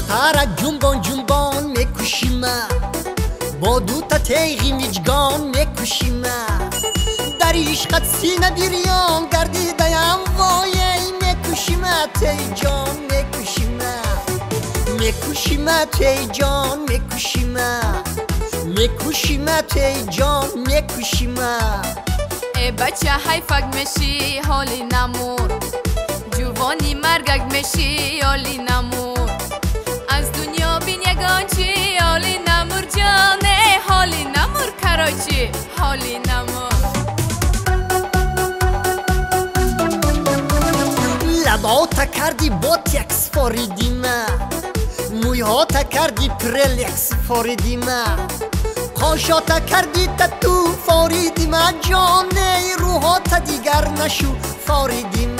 تارا جنبان جنبان میکشیم با دوتا تیغی میجگان میکشیم در عشقت سینه بیریان گردیدیم وای میکشیم تی جان میکشیم میکشیم تی جان میکشیم میکشیم تی جان میکشیم ای بچه حیفک میشی حالی نمور جوانی مرگک میشی حالی نمور از دنیا بین یگانچی حالی نمور جانه حالی نمور کراچی حالی نمور لباتا کردی بوتکس فاریدیم مویهاتا کردی پرلکس فاریدیم قاشاتا کردی تتو فاریدیم جانه روحاتا دیگر نشو فاریدیم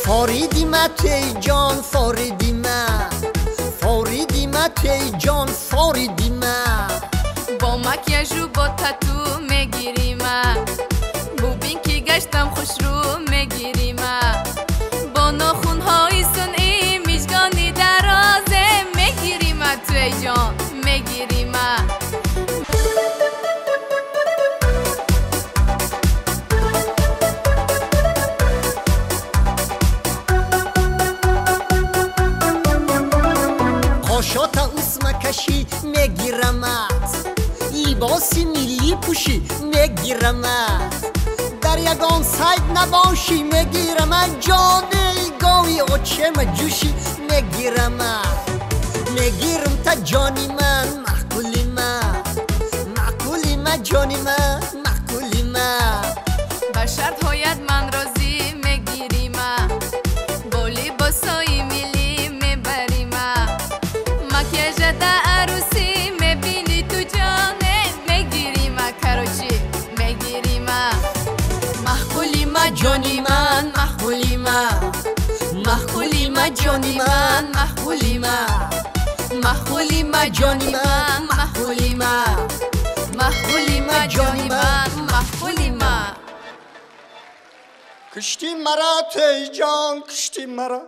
فاریدیم تی جان فاریدیم فاریدیم تی جان فاریدیم با مکیاژ رو با تتو میگیریم ببین که گشتم خوش رو میگیریم با ناخون های سنئی میجگانی درازه میگیریم تی جان میگیریم قاشاتا اسمکشی میگیرمت لیباسی میلی پوشی میگیرمت در یگان سایت نباشی میگیرمت جانه گاوی اوچم جوشی میگیرمت میگیرم تا جانی من محکولی من محکولی من جانی من محکولی من با شرط هایت من راضی میگیریم با لباسای میلی میبریم مکیاژ در عروسی میبینی تو جانه میگیریم کراچی میگیریم محکولی من جانی من محکولی من محکولی من جانی من محکولی من محکولی من جانی من محکولی من محکولی من جانی من محکولی من کشتی مرا تی جان کشتی مرا